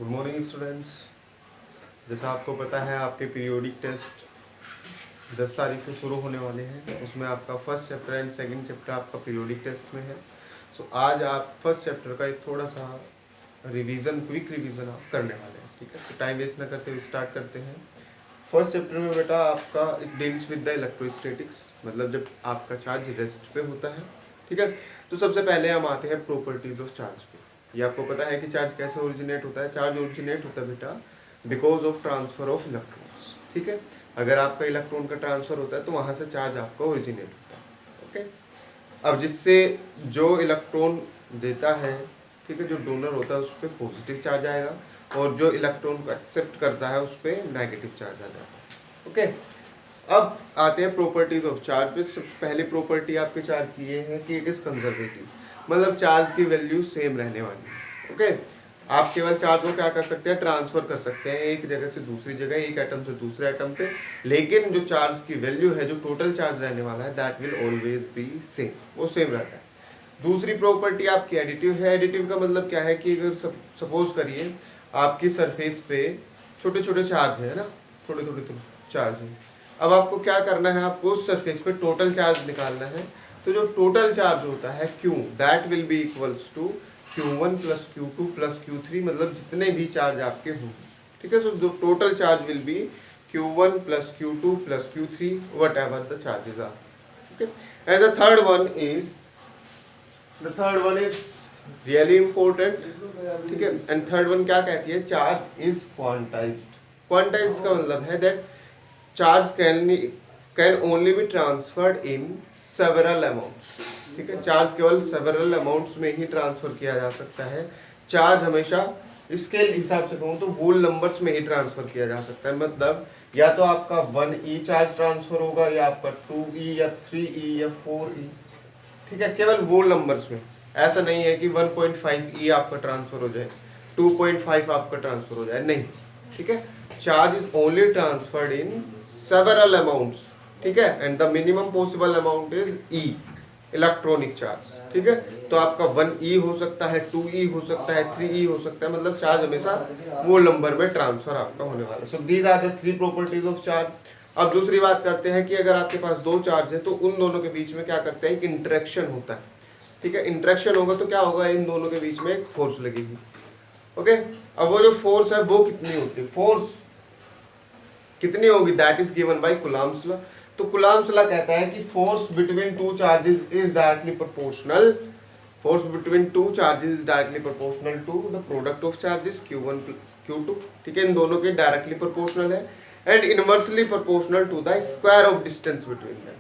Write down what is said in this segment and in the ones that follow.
Good morning students. जैसा आपको पता है आपके पीरियोडिक टेस्ट 10 तारीख से शुरू होने वाले हैं। उसमें आपका first chapter and second chapter आपका पीरियोडिक टेस्ट में है। सो आज आप फर्स्ट चैप्टर का एक थोड़ा सा क्विक रिवीजन आप करने वाले हैं। ठीक है, तो टाइम वेस्ट ना करते हुए स्टार्ट करते हैं। फर्स्ट चैप्टर में बेटा आपका it deals with the electrostatics, मतलब जब आपका चार्ज रेस्ट पे होता है। ठीक है, तो सबसे पहले हम आते हैं प्रॉपर्टीज ऑफ चार्ज पे। ये आपको पता है कि चार्ज कैसे ओरिजिनेट होता है। चार्ज ओरिजिनेट होता है बेटा because of transfer of electrons. ठीक है, अगर आपका इलेक्ट्रॉन का ट्रांसफर होता है तो वहाँ से चार्ज आपका ओरिजिनेट होता है। ओके, अब जिससे जो इलेक्ट्रॉन देता है, ठीक है, जो डोनर होता है उस पर पॉजिटिव चार्ज आएगा और जो इलेक्ट्रॉन को एक्सेप्ट करता है उस पर नेगेटिव चार्ज आ जाता है। ओके, अब आते हैं प्रॉपर्टीज ऑफ चार्ज पे। सबसे पहली प्रॉपर्टी आपके चार्ज की ये है कि इट इज़ कंजर्वेटिव, मतलब चार्ज की वैल्यू सेम रहने वाली है। ओके, आप केवल चार्ज को क्या कर सकते हैं, ट्रांसफर कर सकते हैं एक जगह से दूसरी जगह, एक एटम से दूसरे एटम पे, लेकिन जो चार्ज की वैल्यू है, जो टोटल चार्ज रहने वाला है, that will always be same, वो सेम रहता है। दूसरी प्रॉपर्टी आपकी एडिटिव है। एडिटिव का मतलब क्या है कि अगर सपोज करिए आपकी सरफेस पे छोटे छोटे चार्ज है ना, थोड़े थोड़े चार्ज है। अब आपको क्या करना है, आपको उस सरफेस पे टोटल चार्ज निकालना है। तो जो टोटल चार्ज होता है Q, that will be equals to Q1 plus Q2 plus Q3, मतलब जितने भी चार्ज आपके होंगे। ठीक है, सो जो total charge will be Q1 plus Q2 plus Q3 whatever the charges are. Okay, and the third one is really important. ठीक है, एंड थर्ड वन क्या कहती है, चार्ज इज क्वांटाइज्ड। क्वांटाइज्ड का मतलब है that charge can only be transferred in several amounts. ठीक है, चार्ज केवल सेवरल अमाउंट्स में ही ट्रांसफर किया जा सकता है। चार्ज हमेशा स्केल हिसाब से कहूँ तो होल नंबर्स में ही ट्रांसफर किया जा सकता है। मतलब या तो आपका 1e चार्ज ट्रांसफर होगा, या आपका 2e या 3e या 4e। ठीक है, केवल होल नंबर्स में। ऐसा नहीं है कि 1.5e आपका ट्रांसफर हो जाए, 2.5 आपका ट्रांसफर हो जाए, नहीं। ठीक है, charge is only transferred in several amounts. ठीक है, and the minimum possible amount is e, electronic charge. ठीक है, तो आपका 1e हो सकता है, 2e हो सकता है, 3e हो सकता है, मतलब चार्ज हमेशा वो नंबर में ट्रांसफर आपका होने वाला है। So these are the 3 properties of charge. अब दूसरी बात करते हैं कि अगर आपके पास 2 चार्ज है तो उन दोनों के बीच में क्या करते हैं, एक इंटरेक्शन होता है। ठीक है, इंटरेक्शन होगा तो क्या होगा, इन दोनों के बीच में एक फोर्स लगेगी। ओके, अब वो जो फोर्स है वो कितनी होती है, फोर्स कितनी होगी, that is given by Coulomb's law. तो कूलम्ब्स लॉ कहता है कि force between two charges is directly proportional, force between two charges is directly proportional to the product of charges Q1 Q2। ठीक है, इन दोनों के डायरेक्टली प्रोपोर्शनल है, and inversely proportional to the square of distance between them.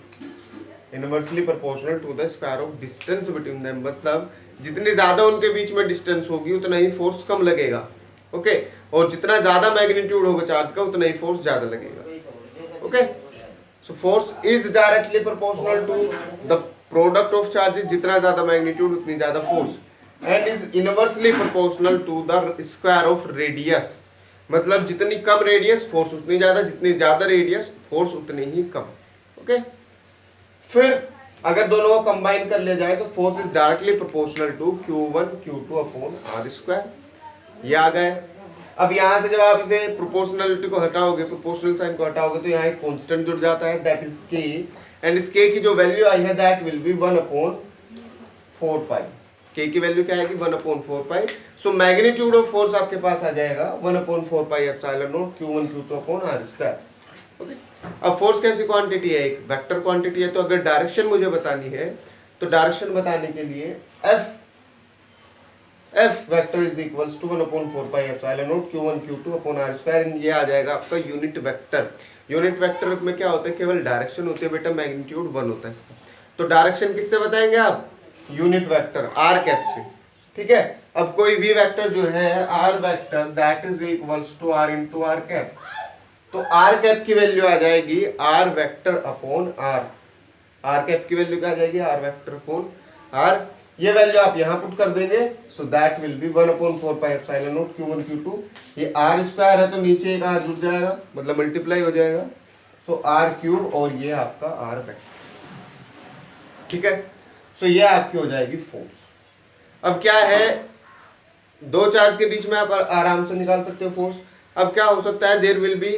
Inversely proportional to the square of distance between them, मतलब जितनी ज्यादा उनके बीच में डिस्टेंस होगी उतना ही फोर्स कम लगेगा। ओके, और जितना ज्यादा मैग्नीट्यूड होगा चार्ज का उतना ही फोर्स ज्यादा लगेगा। Okay, so force is directly proportional to the product of charges, जितना ज्यादा मैग्नीट्यूड उतनी ज्यादा force, and is inversely proportional to the square of radius, मतलब जितनी कम रेडियस फोर्स उतनी ज्यादा, जितनी ज्यादा रेडियस फोर्स उतनी ही कम। ओके, फिर अगर दोनों को कंबाइन कर लिया जाए तो force is directly proportional to Q1 Q2 upon R square. ये आ गए। अब यहाँ से जब आप इसे प्रोपोर्शनलिटी को हटाओगे, प्रोपोर्शनल साइन को हटाओगे, तो यहाँ एक कांस्टेंट जुड़ जाता है, दैट इज K, एंड इस K की जो वैल्यू आई है that will be 1/4 pi. K की वैल्यू क्या आएगी, 1/4 पाई। सो मैग्नीट्यूड ऑफ फोर्स आपके पास आ जाएगा 1/4 pi epsilon naught Q1 Q2 upon R square. Okay, अब फोर्स कैसी क्वांटिटी है, एक वेक्टर क्वांटिटी है। तो अगर डायरेक्शन मुझे बतानी है तो डायरेक्शन बताने के लिए F vector is equals to 1/4 pi epsilon naught Q1 Q2 upon R square, ये आ जाएगा आपका यूनिट वेक्टर। यूनिट वेक्टर में क्या होता है, केवल डायरेक्शन होती है बेटा, मैग्नीट्यूड 1 होता है इसका। तो डायरेक्शन किससे बताएंगे आप, यूनिट वेक्टर R कैप से। ठीक है, अब कोई भी वेक्टर जो है R vector that is equals to R into R cap, तो R कैप की वैल्यू आ जाएगी R vector upon R। R cap की वैल्यू क्या आ जाएगी, R वेक्टर अपॉन R। ये वैल्यू आप यहाँ पुट कर देंगे, so that will be 1/4 pi epsilon naught Q1 Q2। ये R स्क्वायर है तो नीचे एक R जुड़ जाएगा, मतलब मल्टीप्लाई हो जाएगा, सो R क्यूब, और ये आपका R वेक्टर। ठीक है, सो ये आपकी हो जाएगी फोर्स। अब क्या है, दो चार्ज के बीच में आप आराम से निकाल सकते हो फोर्स। अब क्या हो सकता है, there will be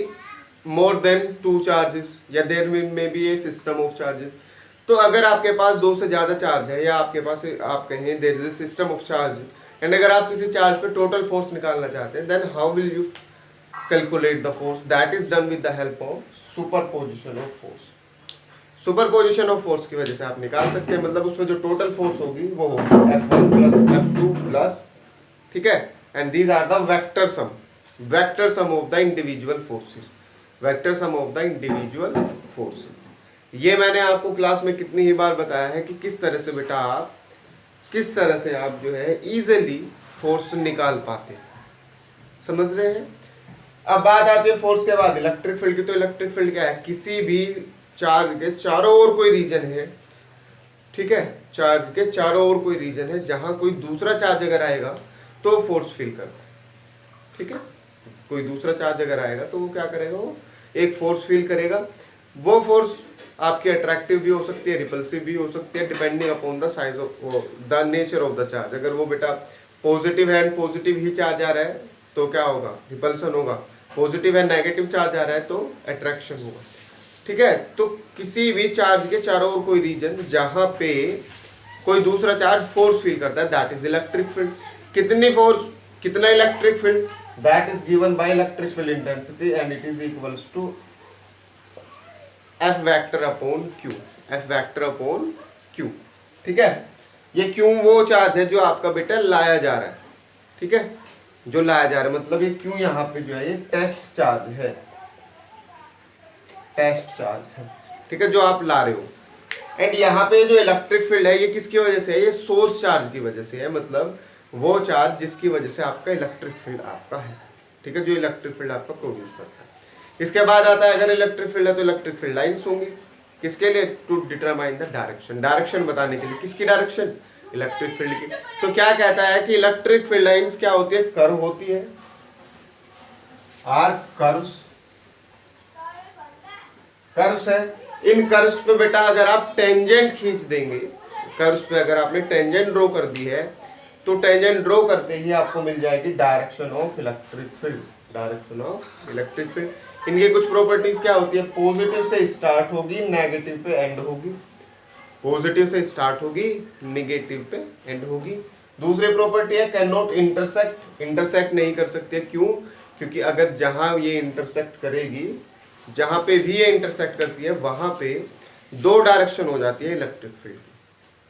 more than two charges या there may be a system of charges. तो अगर आपके पास दो से ज़्यादा चार्ज है या आपके पास आप कहें there is a system of charge, and अगर आप किसी चार्ज पे टोटल फोर्स निकालना चाहते हैं, then how will you calculate the force? That is done with the help of superposition of force. Superposition of force की वजह से आप निकाल सकते हैं, मतलब उसमें जो टोटल फोर्स होगी वो होगी F1 प्लस F2 प्लस, ठीक है, and these are the vector sum of the individual forces, vector sum of the individual forces. ये मैंने आपको क्लास में कितनी ही बार बताया है कि किस तरह से बेटा आप किस तरह से आप जो है इजीली फोर्स निकाल पाते, समझ रहे हैं। अब बात आती है फोर्स के बाद इलेक्ट्रिक फील्ड की। तो इलेक्ट्रिक फील्ड क्या है, किसी भी चार्ज के चारों ओर कोई रीजन है, ठीक है, चार्ज के चारों ओर कोई रीजन है जहां कोई दूसरा चार्ज अगर आएगा तो फोर्स फील करता है, ठीक है। कोई दूसरा चार्ज अगर आएगा तो वो क्या करेगा, वो एक फोर्स फील करेगा। वो फोर्स आपकी अट्रैक्टिव भी हो सकती है, रिपल्सिव भी हो सकती है, depending upon the size of the nature of the charge. अगर वो बेटा पॉजिटिव है एंड पॉजिटिव ही चार्ज आ रहा है तो क्या होगा, रिपल्सन होगा। पॉजिटिव है नेगेटिव चार्ज आ रहा है तो अट्रैक्शन होगा, ठीक है। तो किसी भी चार्ज के चारों ओर कोई रीजन जहां पे कोई दूसरा चार्ज फोर्स फील करता है, दैट इज इलेक्ट्रिक फील्ड। कितनी फोर्स, कितना electric field, that is given by electric field intensity and it is equals to F vector upon Q, F vector upon Q, ठीक है। ये Q वो charge है जो आपका बेटा लाया जा रहा है, ठीक है, जो लाया जा रहा है, मतलब ये Q यहाँ पे जो है ये टेस्ट चार्ज है, टेस्ट चार्ज है, ठीक है, जो आप ला रहे हो। एंड यहाँ पे जो इलेक्ट्रिक फील्ड है ये किसकी वजह से है, ये सोर्स चार्ज की वजह से है, मतलब वो चार्ज जिसकी वजह से आपका इलेक्ट्रिक फील्ड आपका है, ठीक है, जो इलेक्ट्रिक फील्ड आपका प्रोड्यूस करता है। इसके बाद आता है, अगर इलेक्ट्रिक फील्ड है तो इलेक्ट्रिक फील्ड लाइंस होंगी, किसके लिए, to determine the direction, direction बताने के लिए, किसकी डायरेक्शन, इलेक्ट्रिक फील्ड की। तो क्या कहता है कि इलेक्ट्रिक फील्ड लाइंस क्या होती है, कर्व होती है, आर कर्व्स, कर्व्स है। इन कर्व्स पे बेटा अगर आप टेंजेंट खींच देंगे, कर्व्स पे अगर आपने टेंजेंट ड्रॉ कर दी है तो टेंजेंट ड्रॉ करते ही आपको मिल जाएगी direction of electric field, direction of electric field. इनकी कुछ प्रॉपर्टीज क्या होती है, पॉजिटिव से स्टार्ट होगी, नेगेटिव पे एंड होगी, पॉजिटिव से स्टार्ट होगी, नेगेटिव पे एंड होगी। दूसरी प्रॉपर्टी है कैन नॉट इंटरसेक्ट, इंटरसेक्ट नहीं कर सकते, क्यों, क्योंकि अगर जहां ये इंटरसेक्ट करेगी, जहां पे भी ये इंटरसेक्ट करती है वहां पे दो डायरेक्शन हो जाती है इलेक्ट्रिक फील्ड की,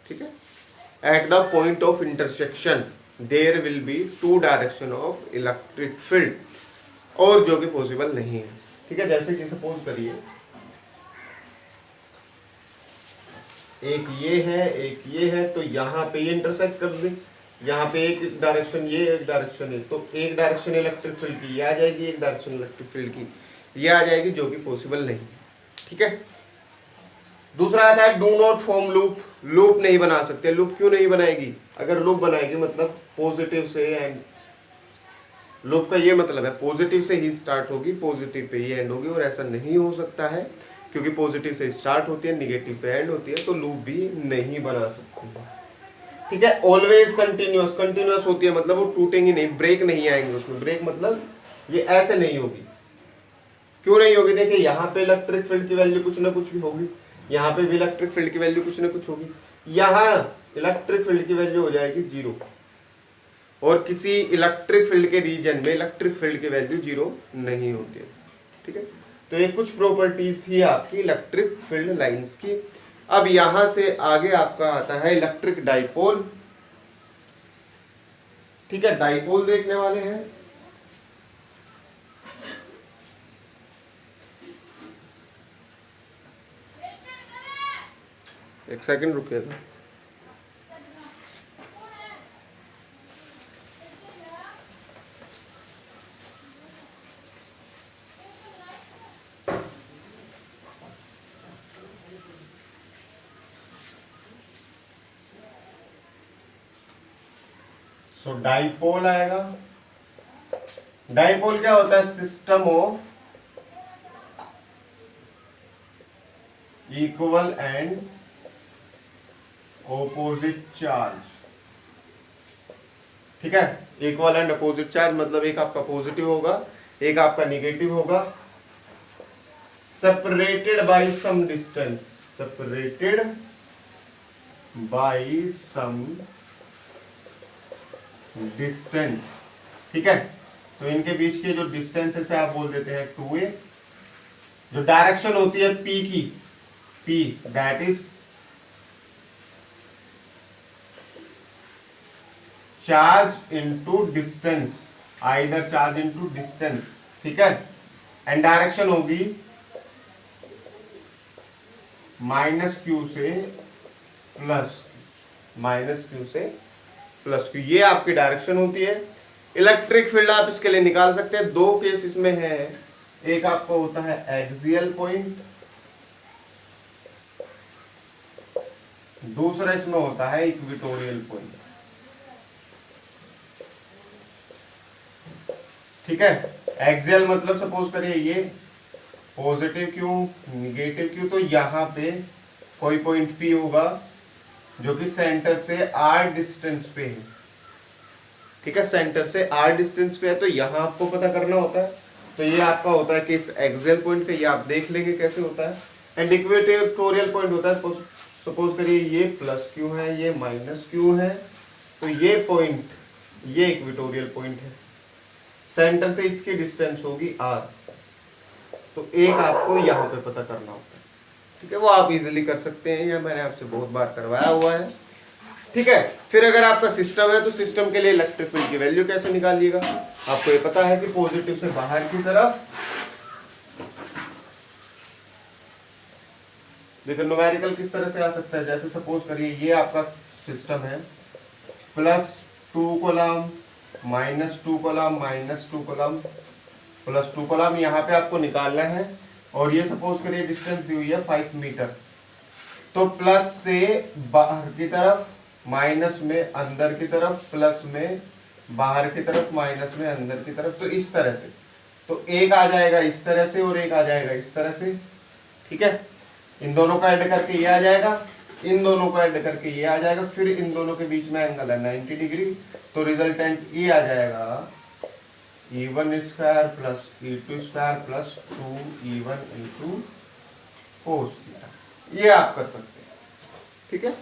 ठीक है। At the point of intersection there will be two direction of electric field, और जो कि पॉसिबल नहीं है, ठीक है। जैसे कि सपोज करिए एक ये है तो यहाँ पे ये इंटरसेक्ट कर दे, यहाँ पे एक डायरेक्शन ये, एक डायरेक्शन है, तो एक डायरेक्शन इलेक्ट्रिक फील्ड की ये आ जाएगी, एक डायरेक्शन इलेक्ट्रिक फील्ड की ये आ जाएगी, जो कि पॉसिबल नहीं, ठीक है। दूसरा आता है do not form loop, loop नहीं बना सकते। लूप क्यों नहीं बनाएगी, अगर लूप बनाएगी मतलब पॉजिटिव से, एंड लूप का ये मतलब है पॉजिटिव से ही स्टार्ट होगी, पॉजिटिव पे ही एंड होगी, और ऐसा नहीं हो सकता है क्योंकि पॉजिटिव से स्टार्ट होती है, निगेटिव पे एंड होती है, तो लूप भी नहीं बना सकती है, ठीक है। ऑलवेज कंटिन्यूअस, कंटिन्यूअस होती है मतलब वो टूटेंगी नहीं, ब्रेक नहीं आएंगे उसमें, ब्रेक मतलब ये ऐसे नहीं होगी। क्यों नहीं होगी, देखिए यहाँ पे इलेक्ट्रिक फील्ड की वैल्यू कुछ ना कुछ भी होगी, यहाँ पे भी इलेक्ट्रिक फील्ड की वैल्यू कुछ ना कुछ होगी, यहाँ इलेक्ट्रिक फील्ड की वैल्यू हो जाएगी 0, और किसी इलेक्ट्रिक फील्ड के रीजन में इलेक्ट्रिक फील्ड की वैल्यू 0 नहीं होती है, ठीक है। तो ये कुछ प्रॉपर्टीज थी आपकी इलेक्ट्रिक फील्ड लाइंस की। अब यहां से आगे आपका आता है इलेक्ट्रिक डाइपोल, ठीक है, डाइपोल देखने वाले हैं। एक सेकंड रुकिएगा। सो डाइपोल आएगा। डाइपोल क्या होता है, system of equal and opposite charge, ठीक है, इक्वल एंड अपोजिट चार्ज मतलब एक आपका पॉजिटिव होगा, एक आपका निगेटिव होगा, separated by some distance, separated by some distance. ठीक है, तो इनके बीच के जो डिस्टेंस है आप बोल देते हैं 2a। जो डायरेक्शन होती है p की, p that is charge into distance, either charge into distance. ठीक है, एंड डायरेक्शन होगी -q से +, -q से +q, ये आपकी डायरेक्शन होती है। इलेक्ट्रिक फील्ड आप इसके लिए निकाल सकते हैं, दो केस इसमें है, एक आपको होता है एक्सियल पॉइंट, दूसरा इसमें होता है इक्वेटोरियल पॉइंट। ठीक है, एक्सियल मतलब सपोज करिए ये पॉजिटिव क्यू निगेटिव क्यू, तो यहाँ पे कोई पॉइंट P होगा जो कि सेंटर से r डिस्टेंस पे है। ठीक है, सेंटर से r डिस्टेंस पे है, तो यहाँ आपको पता करना होता है। तो ये आपका होता है कि इस एक्सियल पॉइंट पे, ये आप देख लेंगे कैसे होता है। एंड इक्वेटोरियल पॉइंट होता है, सपोज करिए ये +q है, ये -q है, तो ये पॉइंट, ये इक्वेटोरियल पॉइंट है, सेंटर से इसकी डिस्टेंस होगी r, तो एक आपको यहाँ पे पता करना होता है। ठीक है, वो आप इजीली कर सकते हैं, या मैंने आपसे बहुत बार करवाया हुआ है। ठीक है, फिर अगर आपका सिस्टम है तो सिस्टम के लिए इलेक्ट्रिक फील्ड की वैल्यू कैसे निकालिएगा। आपको ये पता है कि पॉजिटिव से बाहर की तरफ, देखो न्यूमेरिकल किस तरह से आ सकता है, जैसे सपोज करिए ये आपका सिस्टम है, +2 कॉलम, -2 कॉलम, -2 कॉलम, +2 कॉलम, यहाँ पे आपको निकालना है। और ये सपोज करिए डिस्टेंस दी हुई है 5 मीटर, तो प्लस से बाहर की तरफ, माइनस में अंदर की तरफ, प्लस में बाहर की तरफ, माइनस में अंदर की तरफ, तो इस तरह से। तो एक आ जाएगा इस तरह से और एक आ जाएगा इस तरह से। ठीक है, इन दोनों का ऐड करके ये आ जाएगा, इन दोनों को ऐड करके ये आ जाएगा, फिर इन दोनों के बीच में एंगल है 90 डिग्री, तो रिजल्टेंट ये आ जाएगा E1 square plus E2 square plus 2E1 into cos theta. ये आप कर सकते हैं। ठीक है,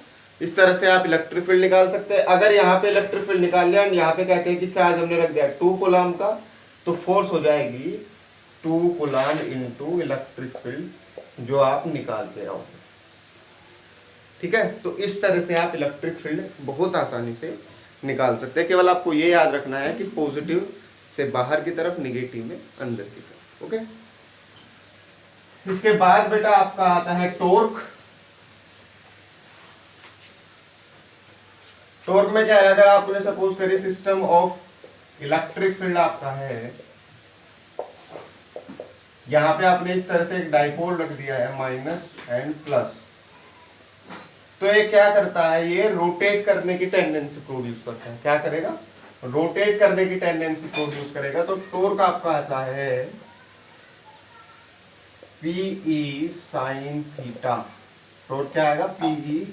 इस तरह से आप इलेक्ट्रिक फील्ड निकाल सकते हैं। अगर यहाँ पे इलेक्ट्रिक फील्ड निकाल लिया, यहाँ पे कहते हैं कि चार्ज हमने रख दिया 2 कूलम का, तो फोर्स हो जाएगी 2 कूलम इंटू इलेक्ट्रिक फील्ड जो आप निकालते रहोगे। ठीक है, तो इस तरह से आप इलेक्ट्रिक फील्ड बहुत आसानी से निकाल सकते हैं। केवल आपको ये याद रखना है कि पॉजिटिव से बाहर की तरफ, निगेटिव में अंदर की तरफ। ओके, इसके बाद बेटा आपका आता है टॉर्क। टॉर्क में क्या है, अगर आपने सपोज करिए सिस्टम ऑफ इलेक्ट्रिक फील्ड आपका है, यहां पे आपने इस तरह से एक डाइपोल रख दिया है माइनस एंड प्लस, तो ये क्या करता है, ये रोटेट करने की टेंडेंसी प्रोड्यूस करता है। क्या करेगा, रोटेट करने की टेंडेंसी प्रोड्यूस करेगा। तो टॉर्क आपका आता है PE साइन थीटा। टॉर्क क्या आएगा, PE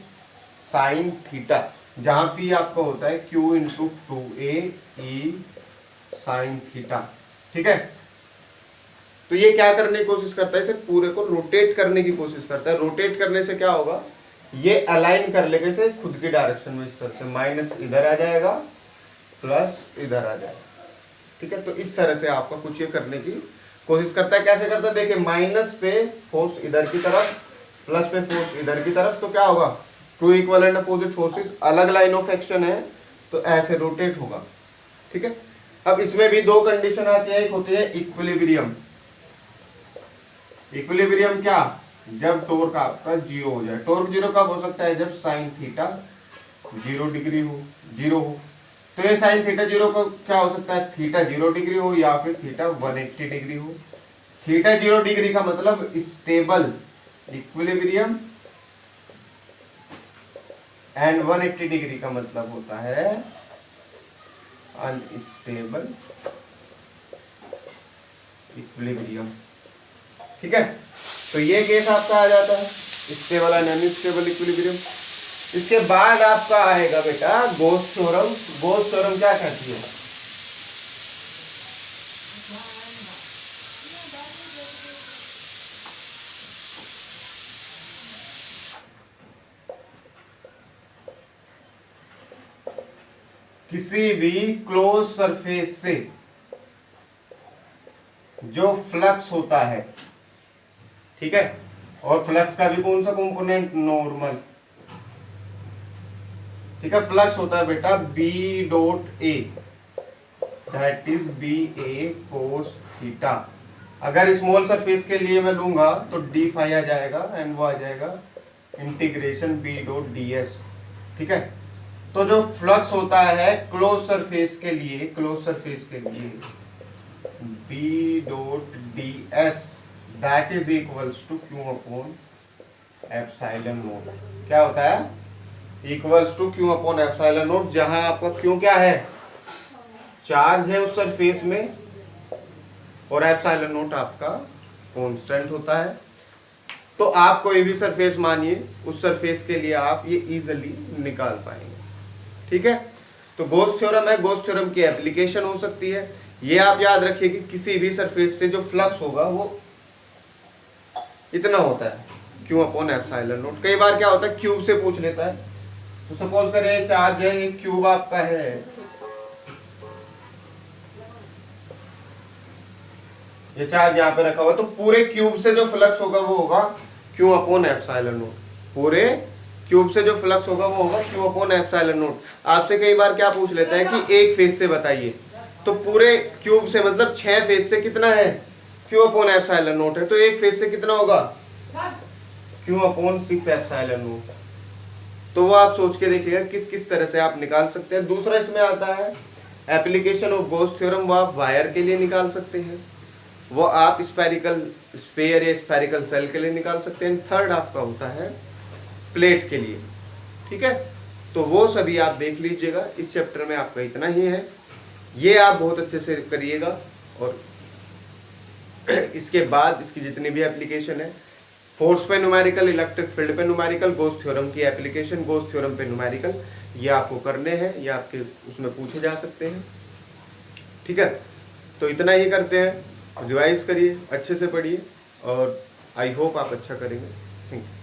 साइन थीटा, जहां P आपका होता है Q into 2A E sine theta. ठीक है, तो ये क्या करने की कोशिश करता है, इसे पूरे को रोटेट करने की कोशिश करता है। रोटेट करने से क्या होगा, ये अलाइन कर लेगा इसे खुद की डायरेक्शन में, इस तरह से माइनस इधर आ जाएगा, प्लस इधर आ जाएगा। ठीक है, तो इस तरह से आपका कुछ ये करने की कोशिश करता है। कैसे करता है, देखिए माइनस पे फोर्स इधर की तरफ, प्लस पे फोर्स इधर की तरफ, तो क्या होगा, two equal and opposite forces, अलग लाइन ऑफ एक्शन है, तो ऐसे रोटेट होगा। ठीक है, अब इसमें भी दो कंडीशन आती है, एक होती है इक्विलिब्रियम। इक्विलिब्रियम क्या, जब टॉर्क आपका जीरो हो जाए। टॉर्क जीरो कब हो सकता है, जब साइन थीटा 0 डिग्री हो, 0 हो। तो ये साइन थीटा 0 का क्या हो सकता है, थीटा 0 डिग्री हो या फिर थीटा 180 डिग्री हो। थीटा 0 डिग्री का मतलब स्टेबल इक्विलिब्रियम, एंड 180 डिग्री का मतलब होता है अनस्टेबल इक्विलिब्रियम। ठीक है, तो ये केस आपका आ जाता है स्टेबल एंड अनस्टेबल इक्विलिब्रियम। इसके बाद आपका आएगा बेटा गोस थ्योरम। गोस थ्योरम क्या कहती है? किसी भी क्लोज सरफेस से जो फ्लक्स होता है, ठीक है, और फ्लक्स का भी कौन सा कंपोनेंट? नॉर्मल। ठीक है, फ्लक्स होता है बेटा B dot A, that is B A cos theta. अगर स्मॉल सरफेस के लिए मैं लूंगा तो डी फाई आ जाएगा एंड वो आ जाएगा integration B dot D S. ठीक है, तो जो फ्लक्स होता है क्लोज सरफेस के लिए, क्लोज सरफेस के लिए B dot D S that is equals to Q upon epsilon naught. क्या होता है? Equals to Q upon epsilon naught, जहां आपका क्यू क्या है? चार्ज है उस सरफेस में, और एप्सिलॉन नोट आपका कांस्टेंट होता है। तो आप कोई भी सरफेस मानिए, उस सरफेस के लिए आप ये इजीली निकाल पाएंगे। ठीक है, तो गोस थ्योरम है, गोस थ्योरम की एप्लीकेशन हो सकती है। ये आप याद रखिए कि किसी भी सरफेस से जो फ्लक्स होगा वो इतना होता है, क्यू अपॉन एप्सिलॉन नोट। कई बार क्या होता है क्यूब से पूछ लेता है, तो सपोज करें चार्ज है, ये क्यूब आपका है, ये चार्ज यहाँ पे रखा हुआ, तो पूरे क्यूब से जो फ्लक्स होगा वो होगा क्यू अपॉन एप्सिलॉन नोट। पूरे क्यूब से जो फ्लक्स होगा वो होगा क्यू अपॉन एप्सिलॉन नोट। आपसे कई बार क्या पूछ लेता है कि एक फेज से बताइए, तो पूरे क्यूब से मतलब 6 फेज से कितना है? क्यू अपॉन एप्सिलॉन नोट है, तो एक फेज से कितना होगा? Q upon 6 epsilon note. तो वो आप सोच के देखिएगा किस किस तरह से आप निकाल सकते हैं। दूसरा इसमें आता है एप्लीकेशन ऑफ गोस थ्योरम, वो आप वायर के लिए निकाल सकते हैं, वो आप स्फेरिकल स्फीयर या स्फेरिकल सेल के लिए निकाल सकते हैं। थर्ड आपका होता है प्लेट के लिए। ठीक है, तो वो सभी आप देख लीजिएगा। इस चैप्टर में आपका इतना ही है, ये आप बहुत अच्छे से करिएगा। और इसके बाद इसकी जितनी भी एप्लीकेशन है, फोर्स पे न्यूमेरिकल, इलेक्ट्रिक फील्ड पे न्यूमेरिकल, गोस थ्योरम की एप्लीकेशन, गोस थ्योरम पे न्यूमेरिकल, ये आपको करने हैं, ये आपके उसमें पूछे जा सकते हैं। ठीक है, तो इतना ही करते हैं। रिवाइज करिए, अच्छे से पढ़िए, और आई होप आप अच्छा करेंगे। Thank you.